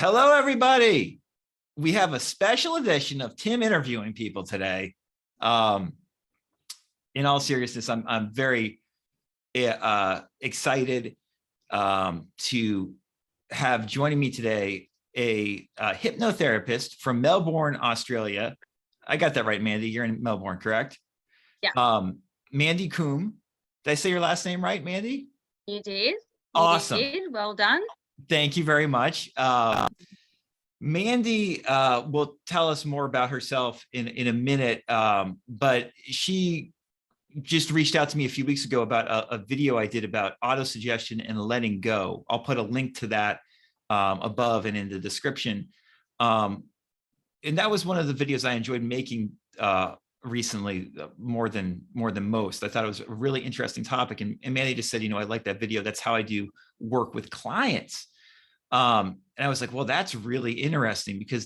Hello, everybody. We have a special edition of Tim interviewing people today. In all seriousness, I'm very excited to have joining me today a hypnotherapist from Melbourne, Australia. I got that right, Mandy. You're in Melbourne, correct? Yeah. Mandy Coué. Did I say your last name right, Mandy? You did. Awesome. Did. Well done. Thank you very much. Mandy will tell us more about herself in a minute, but she just reached out to me a few weeks ago about a video I did about autosuggestion and letting go. I'll put a link to that above and in the description. And that was one of the videos I enjoyed making recently more than most. I thought it was a really interesting topic. And Mandy just said, I like that video. That's how I do work with clients. And I was like, well, that's really interesting because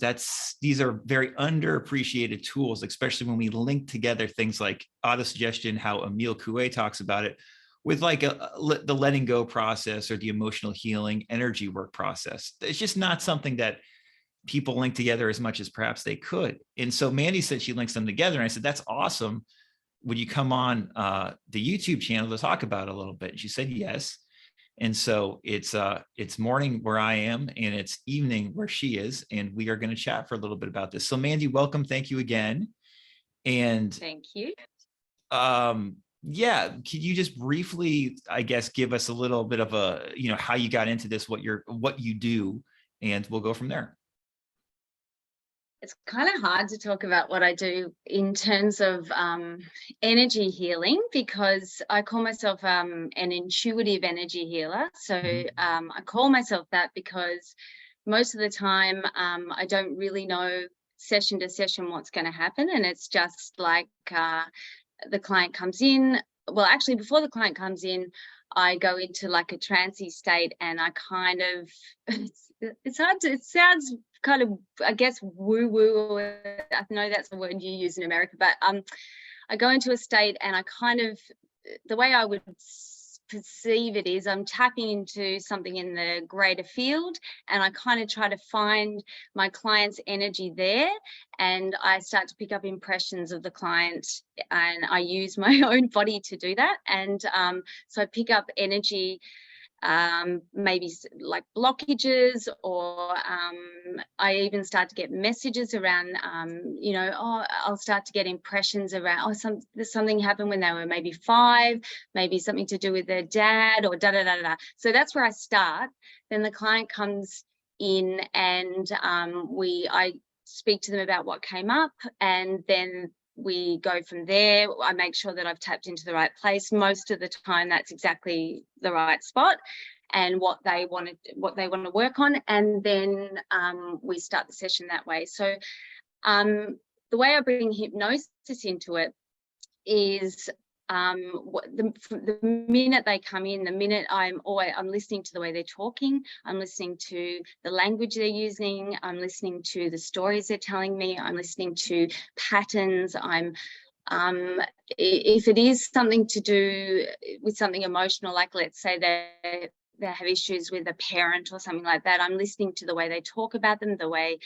these are very underappreciated tools, especially when we link together things like autosuggestion, how Emile Coué talks about it, with like the letting go process or the emotional healing energy work process. It's just not something that people link together as much as perhaps they could. And so Mandy said she links them together. And I said, that's awesome. Would you come on the YouTube channel to talk about it a little bit? And she said, yes. And so it's morning where I am and it's evening where she is. And we are going to chat for a little bit about this. So Mandy, welcome. Thank you again. And thank you. Yeah, could you just briefly, I guess, give us a little bit of a, how you got into this, what you do, and we'll go from there. It's kind of hard to talk about what I do in terms of energy healing because I call myself an intuitive energy healer. So I call myself that because most of the time I don't really know session to session what's going to happen. And it's just like the client comes in. Well, actually, before the client comes in, I go into like a trancey state and I kind of, it's hard to, it sounds kind of, I guess, woo-woo. I know that's the word you use in America, but I go into a state and I kind of, the way I would perceive it is I'm tapping into something in the greater field and I kind of try to find my client's energy there and I start to pick up impressions of the client and I use my own body to do that. And so I pick up energy, maybe like blockages, or I even start to get messages around, I'll start to get impressions around, there's something happened when they were maybe 5, maybe something to do with their dad or da-da-da-da. So that's where I start. Then the client comes in and I speak to them about what came up, and then we go from there. I make sure that I've tapped into the right place. Most of the time that's exactly the right spot and what they want to work on, and then we start the session that way. So the way I bring hypnosis into it is the minute they come in, the minute I'm listening to the way they're talking, I'm listening to the language they're using, I'm listening to the stories they're telling me, I'm listening to patterns. If it is something to do with something emotional, like let's say they have issues with a parent or something like that, I'm listening to the way they talk about them, the way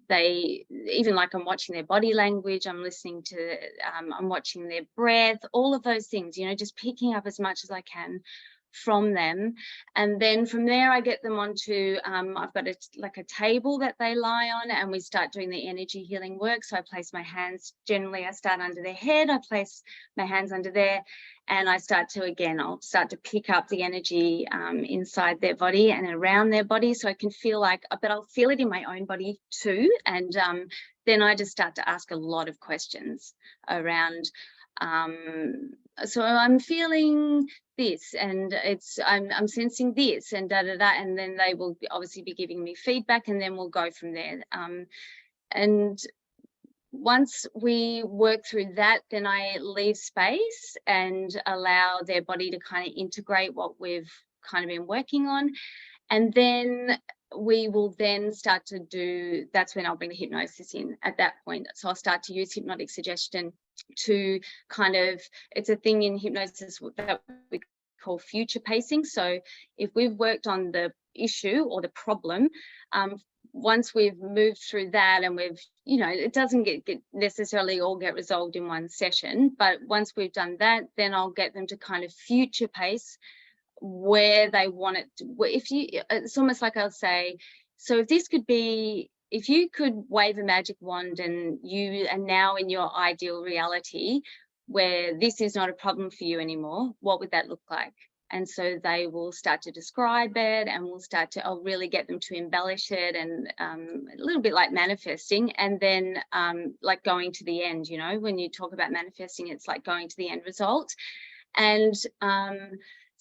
they, even like I'm watching their body language, I'm listening to, I'm watching their breath, all of those things, just picking up as much as I can from them. And then from there I get them onto, I've got a table that they lie on and we start doing the energy healing work. So I place my hands, generally I start under their head, I place my hands under there and I'll start to pick up the energy inside their body and around their body, so I can feel but I'll feel it in my own body too. And then I just start to ask a lot of questions around, so I'm feeling this and I'm sensing this and da-da-da, and then they will obviously be giving me feedback and then we'll go from there. And once we work through that, then I leave space and allow their body to kind of integrate what we've kind of been working on. And then we will then start to do, that's when I'll bring the hypnosis in at that point. So I'll start to use hypnotic suggestion to kind of, it's a thing in hypnosis that we call future pacing. So if we've worked on the issue or the problem, once we've moved through that and we've, it doesn't get necessarily all get resolved in one session, but once we've done that, then I'll get them to kind of future pace where they want it to, it's almost like I'll say, so if you could wave a magic wand and you are now in your ideal reality where this is not a problem for you anymore, what would that look like? And so they will start to describe it, and I'll really get them to embellish it, and a little bit like manifesting, and then like going to the end, when you talk about manifesting, it's like going to the end result. And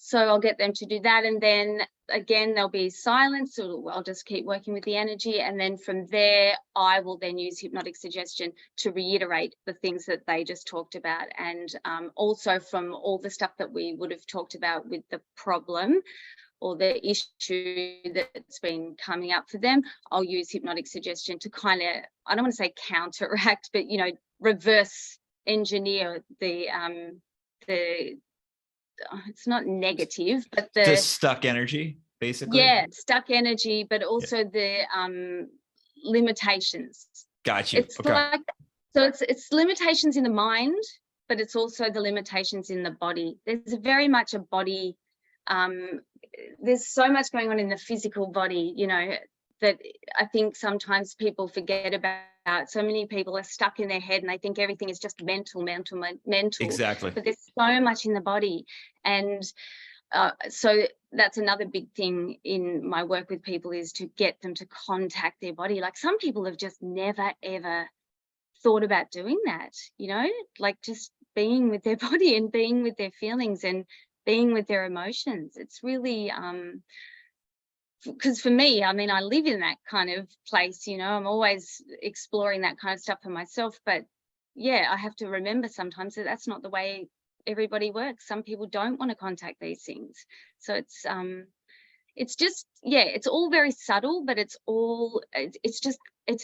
so I'll get them to do that. And then again, there'll be silence. So I'll just keep working with the energy. And then from there, I will then use hypnotic suggestion to reiterate the things that they just talked about. And also from all the stuff that we would have talked about with the problem or the issue that's been coming up for them, I'll use hypnotic suggestion to kind of, I don't want to say counteract, but, reverse engineer the it's not negative, but the stuck energy, basically. Yeah, stuck energy, but also the limitations. Got you. It's it's limitations in the mind, but it's also the limitations in the body. There's very much a body. There's so much going on in the physical body, that I think sometimes people forget about. So many people are stuck in their head and they think everything is just mental. Exactly. But there's so much in the body. And so that's another big thing in my work with people, is to get them to contact their body. Like some people have just never, ever thought about doing that, like just being with their body and being with their feelings and being with their emotions. It's really, because for me, I mean, I live in that kind of place, I'm always exploring that kind of stuff for myself. But yeah, I have to remember sometimes that that's not the way everybody works. Some people don't want to contact these things. So it's just, yeah, it's all very subtle, but it's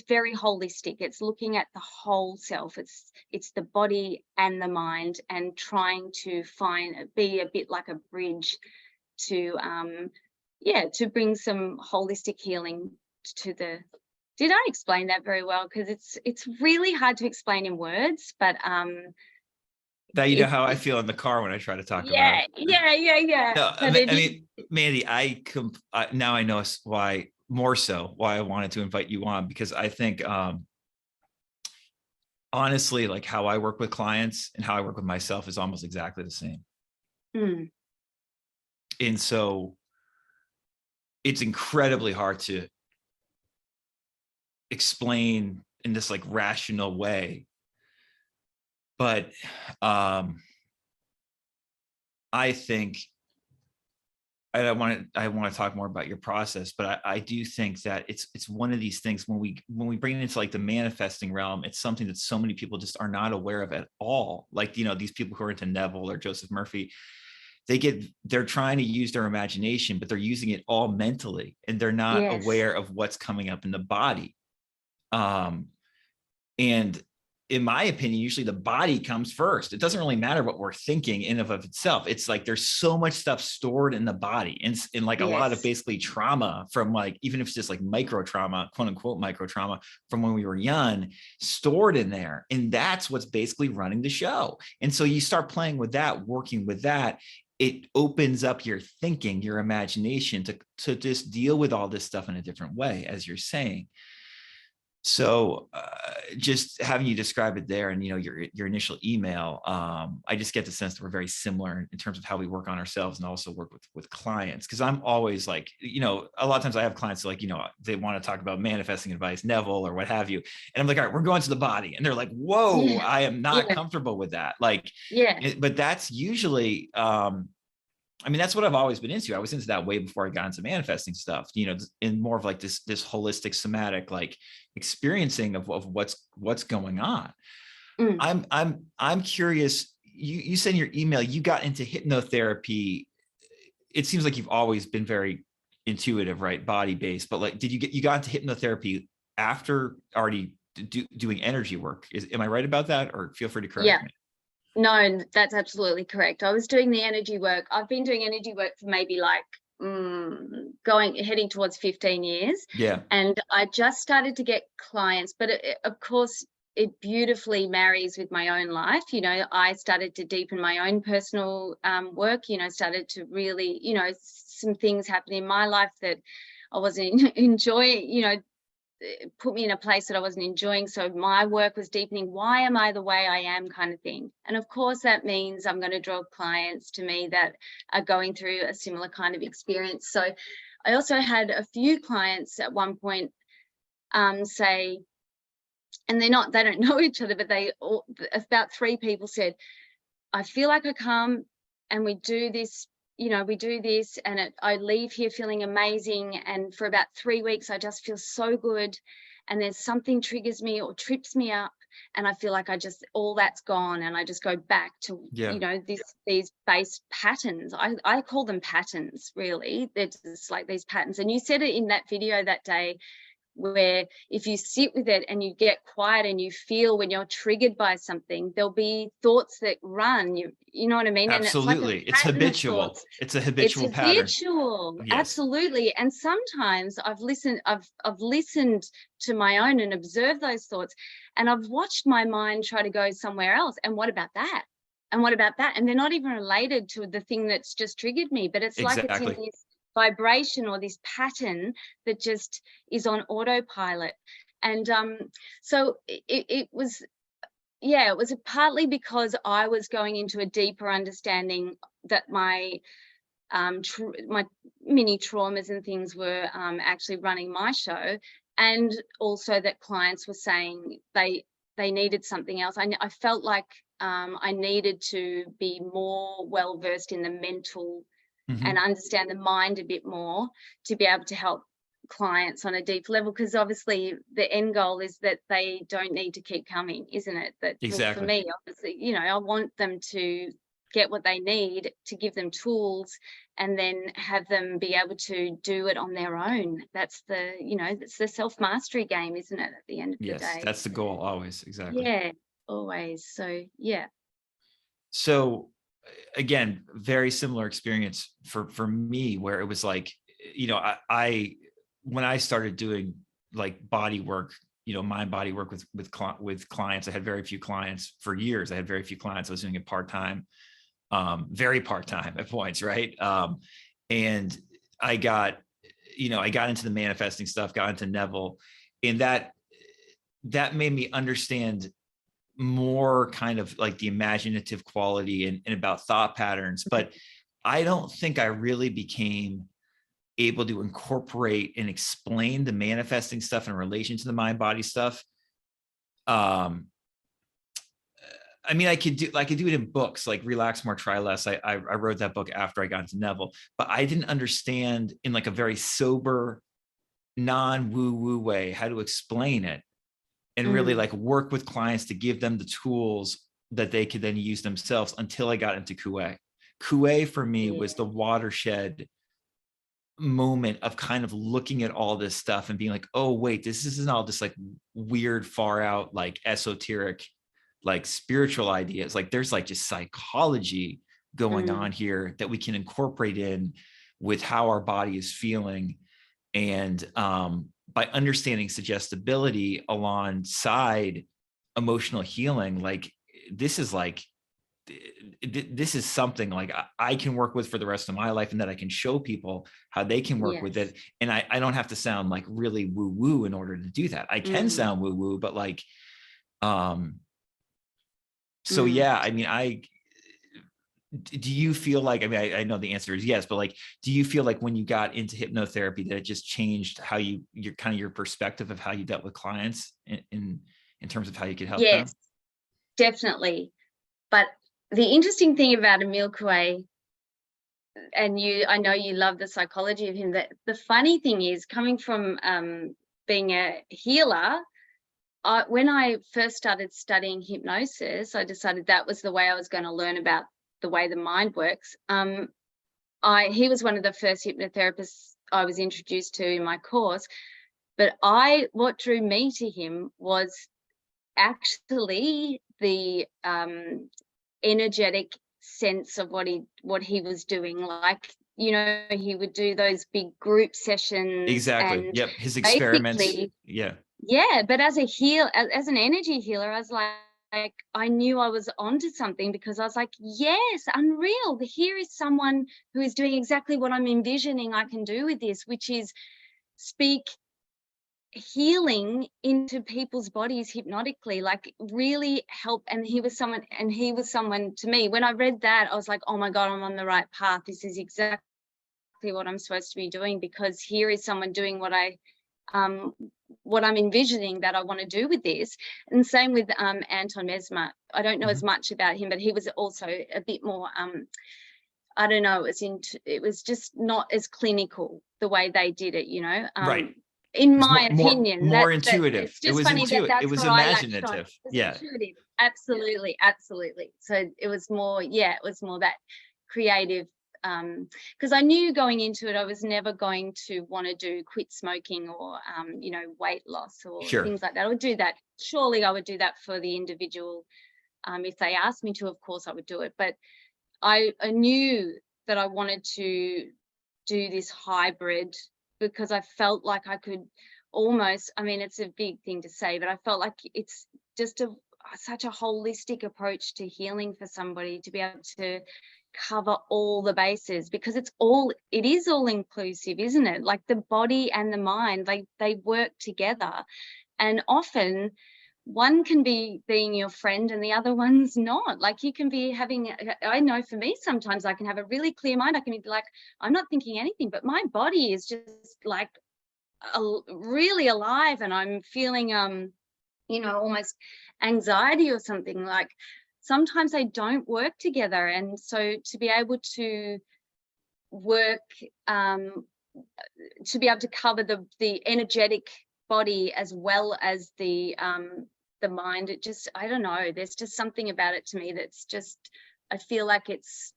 very holistic. It's looking at the whole self. It's the body and the mind, and trying to be a bit like a bridge to, to bring some holistic healing to the. Did I explain that very well? Because it's really hard to explain in words, but now you know how I feel in the car when I try to talk about it. Yeah. No, I mean, Mandy, now I know why I wanted to invite you on, because I think honestly, like how I work with clients and how I work with myself is almost exactly the same. And so it's incredibly hard to explain in this like rational way. But I think I want to talk more about your process, but I do think that it's one of these things when we bring it into like the manifesting realm, it's something that so many people just are not aware of at all. Like, these people who are into Neville or Joseph Murphy, they're trying to use their imagination, but they're using it all mentally, and they're not aware of what's coming up in the body. And in my opinion, usually the body comes first. It doesn't really matter what we're thinking in of itself. It's like there's so much stuff stored in the body, and like a lot of basically trauma from, like, even if it's just like micro trauma, quote unquote micro trauma from when we were young, stored in there. And that's what's basically running the show. And so you start playing with that, working with that, it opens up your thinking, your imagination to just deal with all this stuff in a different way, as you're saying. So just having you describe it there, and your initial email, I just get the sense that we're very similar in terms of how we work on ourselves and also work with clients. Because I'm always like, a lot of times I have clients like, they want to talk about manifesting advice, Neville or what have you, and I'm like, all right, we're going to the body, and they're like, whoa, I am not comfortable with that. Like, but that's usually I mean, that's what I've always been into. I was into that way before I got into manifesting stuff, in more of like this holistic somatic, like experiencing of what's going on. I'm curious. You said in your email, you got into hypnotherapy. It seems like you've always been very intuitive, right? Body based, but like, you got into hypnotherapy after already doing energy work? Am I right about that? Or feel free to correct me. No, that's absolutely correct. I was doing the energy work. I've been doing energy work for maybe like heading towards 15 years. Yeah. And I just started to get clients, but of course, it beautifully marries with my own life. You know, I started to deepen my own personal work, you know, started to really, you know, some things happened in my life that I wasn't enjoying, you know, put me in a place that I wasn't enjoying. So my work was deepening. Why am I the way I am, kind of thing. And of course, that means I'm going to draw clients to me that are going through a similar kind of experience. So I also had a few clients at one point say, and they don't know each other, but about 3 people said, I feel like I come and we do this, you know, we do this, and I leave here feeling amazing. And for about 3 weeks, I just feel so good. And then something triggers me or trips me up, and I feel like all that's gone. And I just go back to, you know, these base patterns. I call them patterns, really. They're just like these patterns. And you said it in that video that day, where if you sit with it and you get quiet and you feel when you're triggered by something, there'll be thoughts that run, you know what I mean? Absolutely. And it's like a It's pattern of habitual. thoughts. It's a It's habitual pattern. habitual. Yes. Absolutely. And sometimes I've listened to my own and observed those thoughts, and I've watched my mind try to go somewhere else. And what about that? And what about that? And they're not even related to the thing that's just triggered me, but it's like it's in Exactly. this vibration or this pattern that just is on autopilot. And so it was, yeah, it was partly because I was going into a deeper understanding that my my mini traumas and things were actually running my show, and also that clients were saying they needed something else. I felt like I needed to be more well versed in the mental and understand the mind a bit more to be able to help clients on a deep level, because obviously the end goal is that they don't need to keep coming, isn't it? That, well, for Exactly. me, obviously, you know, I want them to get what they need, to give them tools, and then have them be able to do it on their own. That's the, you know, that's the self-mastery game, isn't it, at the end of the Yes, day? that's the goal always. Exactly. Yeah, always. So yeah. So again, very similar experience for me, where it was like, you know, I when I started doing like body work, you know, mind body work with clients, I had very few clients for years. I had very few clients. I was doing it part-time, very part-time at points, right? And I got into the manifesting stuff, got into Neville, and that made me understand more kind of like the imaginative quality and about thought patterns. But I don't think I really became able to incorporate and explain the manifesting stuff in relation to the mind body stuff. I mean, I could do it in books like Relax More, Try Less. I wrote that book after I got into Neville, but I didn't understand in like a very sober, non-woo-woo way how to explain it and really like work with clients to give them the tools that they could then use themselves, until I got into Coué. Coué for me was the watershed moment of kind of looking at all this stuff and being like, oh, wait, this isn't all just like weird, far out, like esoteric, like spiritual ideas. Like there's like just psychology going on here that we can incorporate in with how our body is feeling. And by understanding suggestibility alongside emotional healing, like this is something like I can work with for the rest of my life, and that I can show people how they can work with it. And I don't have to sound like really woo woo in order to do that. I can sound woo woo, but like, so yeah, I mean, do you feel like, I mean, I know the answer is yes, but like, do you feel like when you got into hypnotherapy that it just changed how your kind of your perspective of how you dealt with clients in terms of how you could help them? Yes, definitely. But the interesting thing about Emile Coué, and I know you love the psychology of him, that the funny thing is, coming from being a healer, when I first started studying hypnosis, I decided that was the way I was going to learn about the way the mind works. He was one of the first hypnotherapists I was introduced to in my course, but what drew me to him was actually the energetic sense of what he was doing. Like, you know, he would do those big group sessions Exactly. and Yep. His experiments. basically, Yeah. yeah, but as a as an energy healer, I was like, I knew I was onto something, because I was like, yes, unreal. Here is someone who is doing exactly what I'm envisioning I can do with this, which is speak healing into people's bodies hypnotically, like really help. And he was someone to me, when I read that, I was like, oh my God, I'm on the right path. This is exactly what I'm supposed to be doing, because here is someone doing what I'm envisioning that I want to do with this. And same with Anton Mesmer. I don't know as much about him, but he was also a bit more I don't know, it was just not as clinical the way they did it, you know. Right. In It's my opinion, more that intuitive. it's It just was funny that intuitive. It that's was what I latched on. It imaginative. was Yeah. intuitive. Absolutely, absolutely. So it was more, yeah, it was more that creative, because I knew going into it I was never going to want to do quit smoking or you know, weight loss or Sure. things like that. I would do that. Surely I would do that for the individual. If they asked me to, of course I would do it. But I knew that I wanted to do this hybrid, because I felt like I could almost, I mean, it's a big thing to say, but I felt like it's just such a holistic approach to healing for somebody, to be able to cover all the bases, because it is all inclusive, isn't it? Like the body and the mind, like they work together. And often one can be being your friend and the other one's not. Like you can be having, I know for me, sometimes I can have a really clear mind. I can be like, I'm not thinking anything, but my body is just like really alive, and I'm feeling, you know, almost anxiety or something. Like sometimes they don't work together. And so to be able to work, to be able to cover the energetic body as well as the mind, it just, I don't know, there's just something about it to me that's just, I feel like it's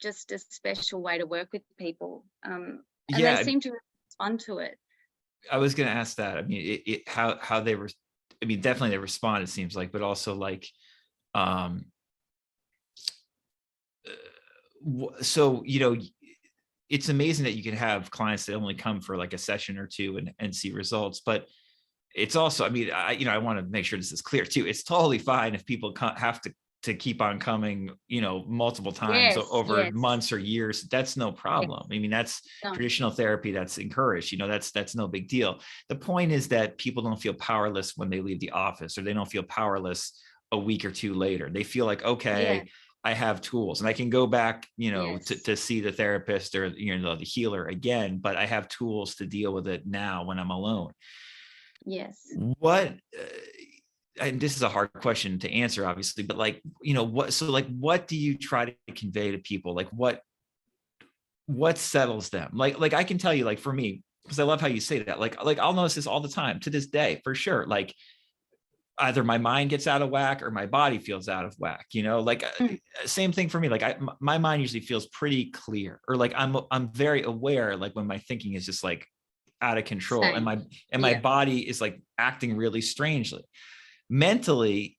just a special way to work with people, and they Yeah. seem to respond to it. I was going to ask that. I mean, how they were, I mean, definitely they respond, it seems like, but also like, um, so, you know, it's amazing that you can have clients that only come for like a session or two and see results, but it's also, I mean, I want to make sure this is clear too. It's totally fine if people have to keep on coming, you know, multiple times Yes, over yes, months or years. That's no yes. problem. I mean, that's No. traditional therapy that's encouraged, you know, that's no big deal. The point is that people don't feel powerless when they leave the office, or they don't feel powerless a week or two later. They feel like, okay, Yeah. I have tools and I can go back, you know, Yes. to see the therapist or, you know, the healer again, but I have tools to deal with it now when I'm alone. Yes. What, and this is a hard question to answer, obviously, but like, you know, what do you try to convey to people? Like what settles them? Like I can tell you, like for me, because I love how you say that, like I'll notice this all the time to this day, for sure. Like either my mind gets out of whack or my body feels out of whack, you know, like same thing for me. Like my mind usually feels pretty clear, or like I'm very aware, like when my thinking is just like out of control, and Same. my Yeah. body is like acting really strangely. Mentally,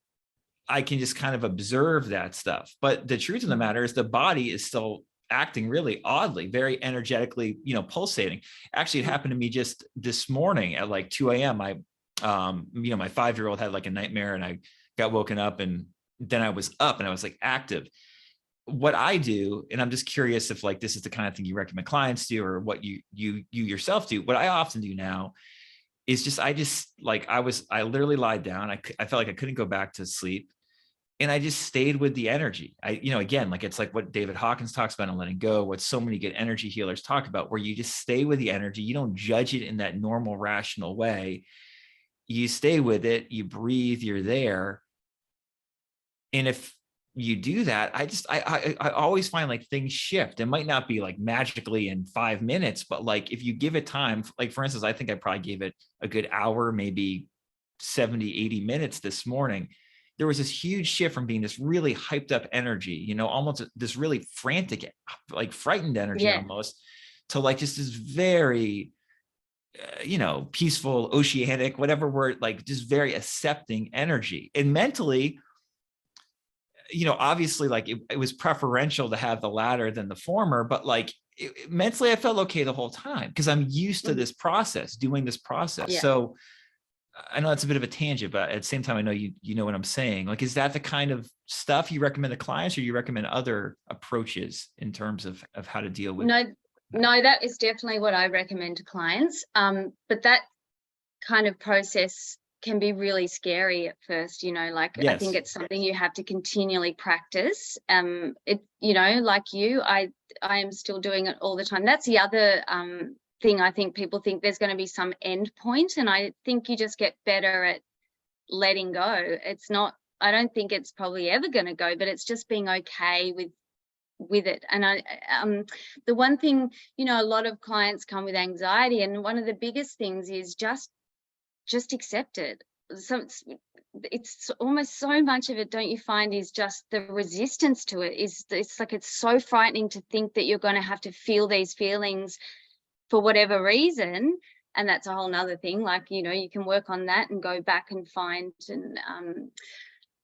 I can just kind of observe that stuff. But the truth of the matter is the body is still acting really oddly, very energetically, you know, pulsating. Actually, it happened to me just this morning at like 2 a.m. You know, my 5-year-old had like a nightmare and I got woken up, and then I was up and I was like active. What I do, and I'm just curious if like this is the kind of thing you recommend clients do, or what you yourself do. What I often do now is just, I literally lied down. I felt like I couldn't go back to sleep. And I just stayed with the energy. You know, again, like it's like what David Hawkins talks about in Letting Go, what so many good energy healers talk about, where you just stay with the energy. You don't judge it in that normal, rational way. You stay with it, you breathe, you're there. And if you do that, I always find like things shift. It might not be like magically in 5 minutes, but like if you give it time, like for instance, I think I probably gave it a good hour, maybe 70, 80 minutes this morning. There was this huge shift from being this really hyped up energy, you know, almost this really frantic, like frightened energy Yeah. almost, to like just this very, you know, peaceful, oceanic, whatever word, like just very accepting energy. And mentally, obviously like it was preferential to have the latter than the former, but like mentally I felt okay the whole time because I'm used to this process, doing this process. Yeah. So I know that's a bit of a tangent, but at the same time, I know you know what I'm saying. Like, is that the kind of stuff you recommend to clients, or you recommend other approaches in terms of how to deal with? No, that is definitely what I recommend to clients. But that kind of process can be really scary at first, like I think it's something you have to continually practice. Like you, I am still doing it all the time. That's the other thing. I think people think there's going to be some end point, and I think you just get better at letting go. It's not, I don't think it's probably ever going to go, but it's just being okay with it. And the one thing, a lot of clients come with anxiety, and one of the biggest things is just accept it. So it's almost so much of it, don't you find, is just the resistance to it. It's like it's so frightening to think that you're going to have to feel these feelings for whatever reason. And that's a whole nother thing. Like, you can work on that and go back and find, and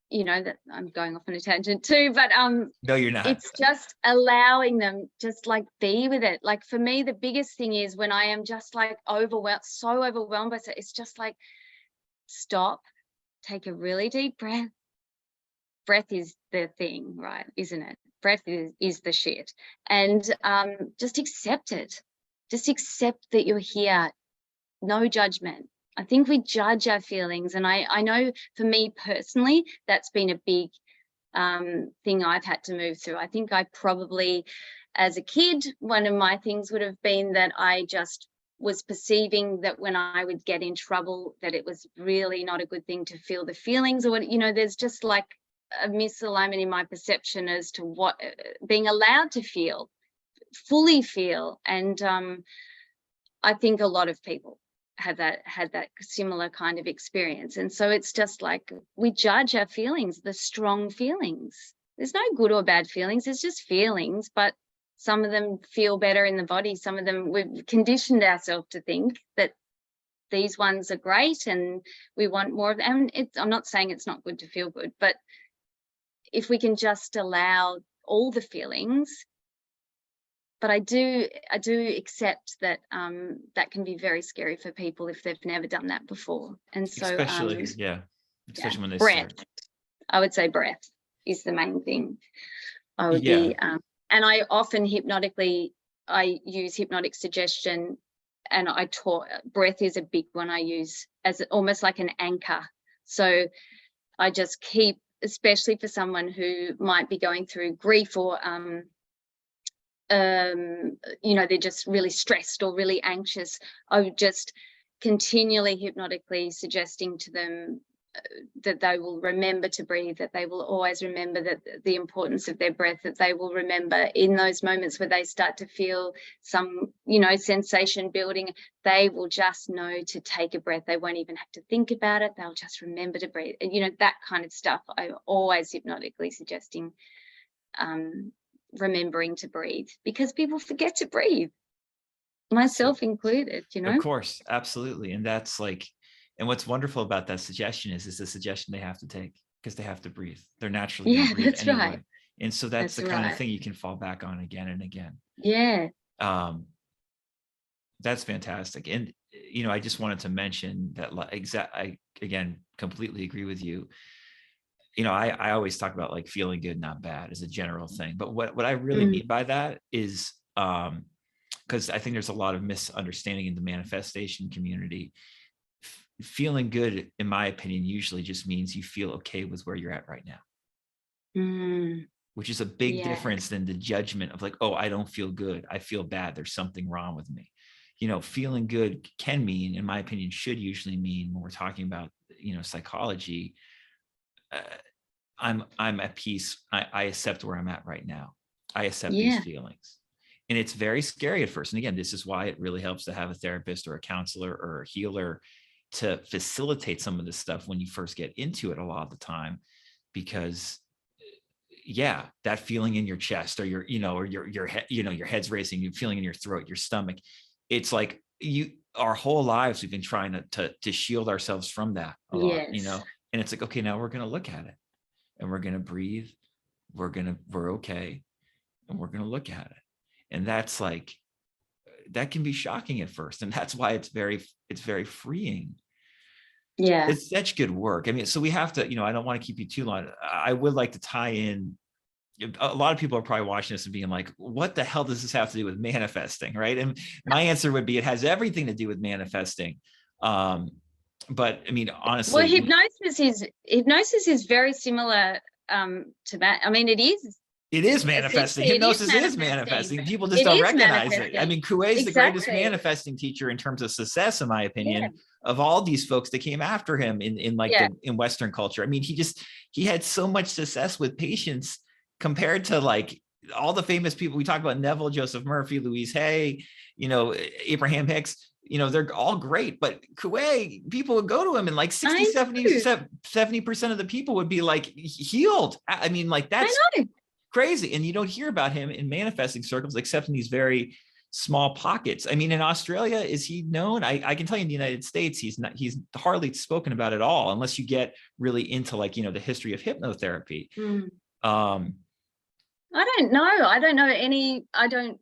that I'm going off on a tangent too, but no, you're not. It's just allowing them, just like be with it. Like for me, the biggest thing is when I am just like so overwhelmed by it, it's just like stop, take a really deep breath. Breath is the thing, right? Isn't it? Breath is the shit. And just accept it. Just accept that you're here. No judgment. I think we judge our feelings. And I know for me personally, that's been a big thing I've had to move through. I think I probably, as a kid, one of my things would have been that I just was perceiving that when I would get in trouble, that it was really not a good thing to feel the feelings, or there's just like a misalignment in my perception as to what being allowed to feel, fully feel. And I think a lot of people had that similar kind of experience. And so it's just like we judge our feelings, the strong feelings. There's no good or bad feelings, it's just feelings, but some of them feel better in the body. Some of them, we've conditioned ourselves to think that these ones are great and we want more of them. I'm not saying it's not good to feel good, but if we can just allow all the feelings. But I do accept that that can be very scary for people if they've never done that before. And so especially when they breath. start. I would say breath is the main thing. I would be and I often I use hypnotic suggestion, and breath is a big one I use as almost like an anchor. So I just keep, especially for someone who might be going through grief or they're just really stressed or really anxious, I would just continually hypnotically suggesting to them that they will remember to breathe, that they will always remember that the importance of their breath, that they will remember in those moments where they start to feel some, sensation building, they will just know to take a breath. They won't even have to think about it. They'll just remember to breathe. And, that kind of stuff. I'm always hypnotically suggesting remembering to breathe, because people forget to breathe, myself included. Of course, absolutely. And that's like, and what's wonderful about that suggestion is the suggestion they have to take, because they have to breathe. They're naturally going to breathe that's anyway. Right. And so that's the kind of thing you can fall back on again and again. Yeah. That's fantastic. And I just wanted to mention that I again completely agree with you. I always talk about like feeling good, not bad, as a general thing. But what I really mean by that is because I think there's a lot of misunderstanding in the manifestation community. Feeling good, in my opinion, usually just means you feel okay with where you're at right now, which is a big difference than the judgment of like, oh, I don't feel good, I feel bad, there's something wrong with me. Feeling good can mean, in my opinion, should usually mean, when we're talking about psychology, I'm at peace. I accept where I'm at right now. I accept these feelings. And it's very scary at first. And again, this is why it really helps to have a therapist or a counselor or a healer to facilitate some of this stuff when you first get into it a lot of the time, because that feeling in your chest, or your head, your head's racing, you feeling in your throat, your stomach. It's like our whole lives, we've been trying to shield ourselves from that a lot, and it's like, okay, now we're going to look at it and we're going to breathe we're okay, and we're going to look at it. And that's like, that can be shocking at first. And that's why it's very freeing. Yeah. It's such good work. I mean, so we have to, I don't want to keep you too long. I would like to tie in. A lot of people are probably watching this and being like, what the hell does this have to do with manifesting? Right. And my answer would be, it has everything to do with manifesting. But I mean, honestly, well, hypnosis is very similar to that. I mean, it is manifesting. Hypnosis is manifesting. People just don't recognize it. I mean, Coué is the greatest manifesting teacher in terms of success, in my opinion, of all these folks that came after him in Western culture. I mean, he had so much success with patients compared to like all the famous people we talk about: Neville, Joseph Murphy, Louise Hay, Abraham Hicks. They're all great, but Coué, people would go to him and like 70% of the people would be like healed. I mean, like, that's crazy. And you don't hear about him in manifesting circles except in these very small pockets. I mean, in Australia, is he known? I can tell you in the United States, he's hardly spoken about at all, unless you get really into like, the history of hypnotherapy. I don't know. I don't know any other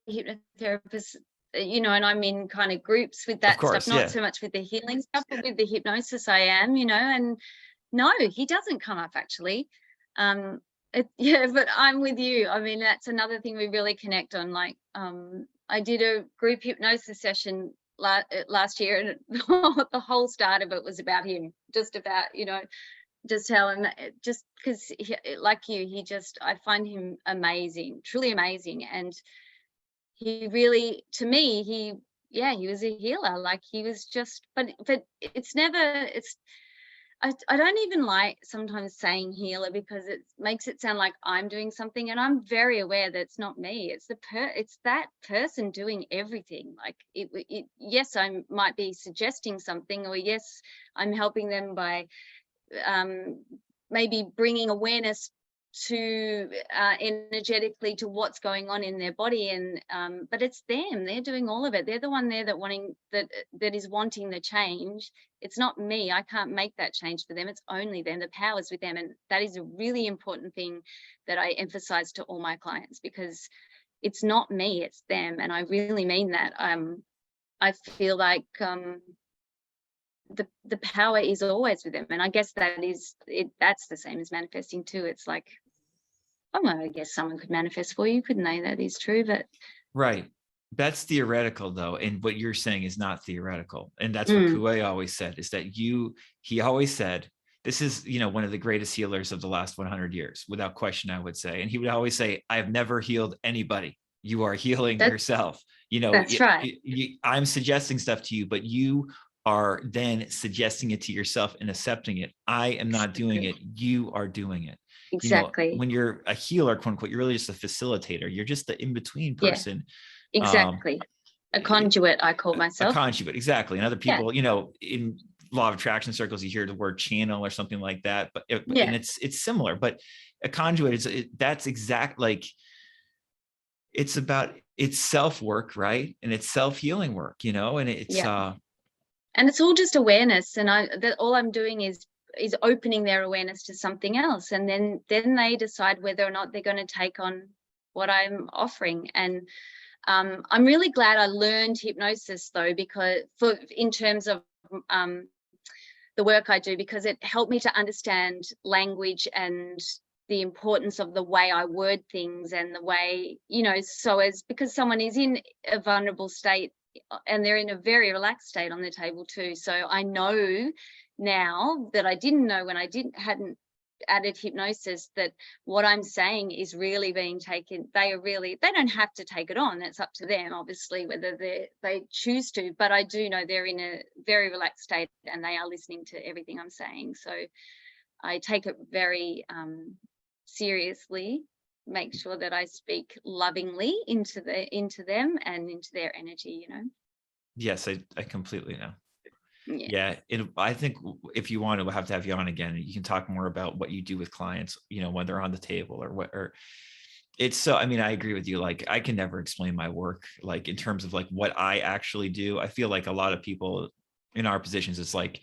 hypnotherapists, and I'm in kind of groups with that stuff, not so much with the healing stuff, but with the hypnosis I am, and no, he doesn't come up actually. But I'm with you. I mean, that's another thing we really connect on. Like, I did a group hypnosis session last year, and the whole start of it was about him, just about, just how him, just because like you, I find him amazing, truly amazing. And he really, to me, he was a healer. Like, he was just, but I don't even like sometimes saying healer, because it makes it sound like I'm doing something, and I'm very aware that it's not me. It's it's that person doing everything. Like, yes, I might be suggesting something, or yes, I'm helping them by maybe bringing awareness to energetically to what's going on in their body, and but it's them. They're doing all of it. They're the one there that is wanting the change. It's not me. I can't make that change for them. It's only them. The power's with them. And that is a really important thing that I emphasize to all my clients, because it's not me, it's them. And I really mean that. I feel like the power is always with them. And I guess that's the same as manifesting too. It's like, I guess someone could manifest for you, couldn't they? That is true, but right. That's theoretical though. And what you're saying is not theoretical. And that's what Coué always said, is that he always said, this is, one of the greatest healers of the last 100 years, without question, I would say. And he would always say, I have never healed anybody. You are healing yourself. That's right. I'm suggesting stuff to you, but you are then suggesting it to yourself and accepting it. I am not doing it. You are doing it. Exactly. When you're a healer, quote unquote, you're really just a facilitator. You're just the in-between person. Exactly. A conduit, I call myself. A conduit, exactly. And other people, in law of attraction circles, you hear the word channel or something like that, but and it's similar. But a conduit that's exact, like, it's self-work, right? And it's self-healing work, and it's and it's all just awareness. And all I'm doing is opening their awareness to something else, and then they decide whether or not they're going to take on what I'm offering. And I'm really glad I learned hypnosis though, because in terms of the work I do, because it helped me to understand language and the importance of the way I word things, and the way, because someone is in a vulnerable state and they're in a very relaxed state on the table too. So I know now that I didn't know when I hadn't added hypnosis, that what I'm saying is really being taken. They don't have to take it on. It's up to them, obviously, whether they choose to, but I do know they're in a very relaxed state and they are listening to everything I'm saying. So I take it very seriously, make sure that I speak lovingly into them and into their energy, Yes, I completely know. Yeah. I think if you want to, we'll have to have you on again. You can talk more about what you do with clients, when they're on the table or it's so, I mean, I agree with you. Like, I can never explain my work, like in terms of like what I actually do. I feel like a lot of people in our positions, it's like,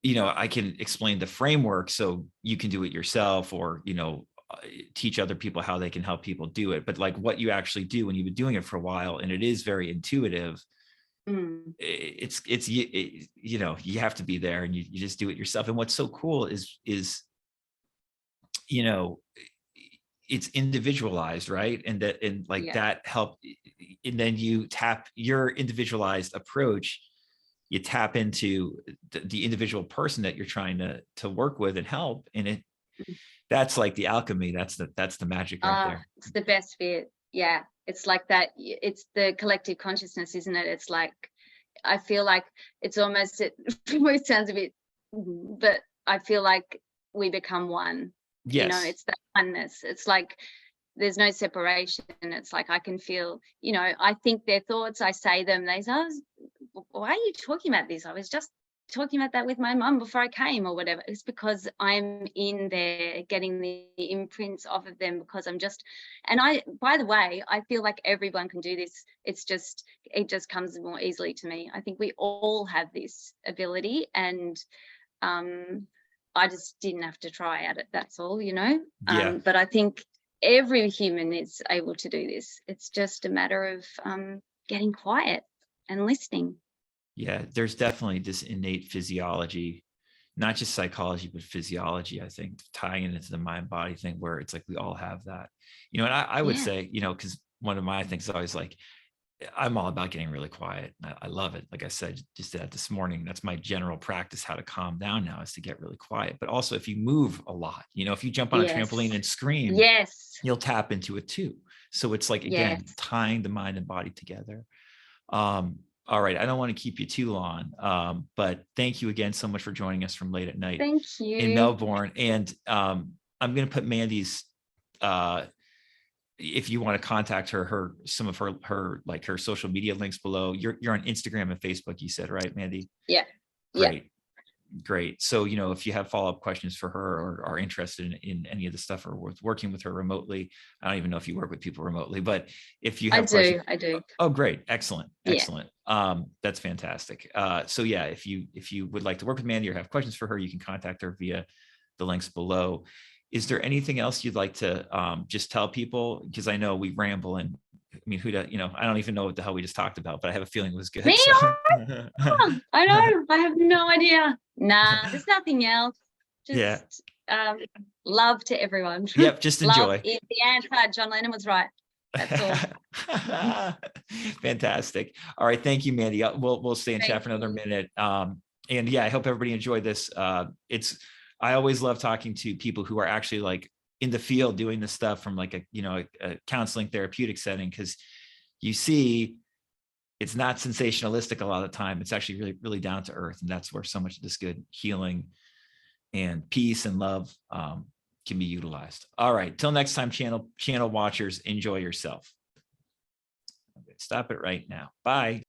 I can explain the framework so you can do it yourself, or, teach other people how they can help people do it. But like what you actually do when you've been doing it for a while, and it is very intuitive, Mm. you have to be there, and you just do it yourself. And what's so cool is, you know, it's individualized, right? And like Yeah. that help. And then you tap your individualized approach, you tap into the individual person that you're trying to work with and help. And that's like the alchemy. That's the magic right there. It's the best bit. Yeah. It's like that. It's the collective consciousness, isn't it? It's like, I feel like it's almost, it sounds a bit, but I feel like we become one. Yes. It's that oneness. It's like there's no separation. It's like I can feel, I think their thoughts, I say them, they say, why are you talking about this? I was just talking about that with my mum before I came, or whatever. It's because I'm in there getting the imprints off of them, because I'm just, and by the way, I feel like everyone can do this. It just comes more easily to me. I think we all have this ability, and I just didn't have to try at it. That's all, Yeah. But I think every human is able to do this. It's just a matter of getting quiet and listening. Yeah, there's definitely this innate physiology, not just psychology, but physiology, I think, tying it into the mind body thing, where it's like we all have that. And I would Yeah. say, because one of my things is always like, I'm all about getting really quiet. I love it. Like I said, just did that this morning. That's my general practice, how to calm down now, is to get really quiet. But also, if you move a lot, if you jump on a Yes. trampoline and scream, Yes. you'll tap into it too. So it's like, again, Yes. tying the mind and body together. All right, I don't want to keep you too long, but thank you again so much for joining us from late at night Thank in you. Melbourne. And I'm going to put Mandy's, if you want to contact her, some of her like her social media links below. You're on Instagram and Facebook, you said, right, Mandy? Yeah. Great. Yeah. Great. So, if you have follow-up questions for her, or are interested in any of the stuff, or with working with her remotely, I don't even know if you work with people remotely, but if you have questions. I do. Oh, great. Excellent. Yeah. Excellent. That's fantastic. So yeah, if you would like to work with Mandy or have questions for her, you can contact her via the links below. Is there anything else you'd like to just tell people? Because I know we ramble, and I mean, I don't even know what the hell we just talked about, but I have a feeling it was good. Me? So. I know. I have no idea. Nah, there's nothing else. Just love to everyone. Yep, just enjoy. Love is the answer. John Lennon was right. That's all. Fantastic. All right. Thank you, Mandy. We'll stay in chat for another minute. And yeah, I hope everybody enjoyed this. I always love talking to people who are actually like in the field doing this stuff from like a counseling therapeutic setting, because you see it's not sensationalistic a lot of the time. It's actually really, really down to earth. And that's where so much of this good healing and peace and love can be utilized. All right. Till next time, channel watchers, enjoy yourself. Okay, stop it right now. Bye.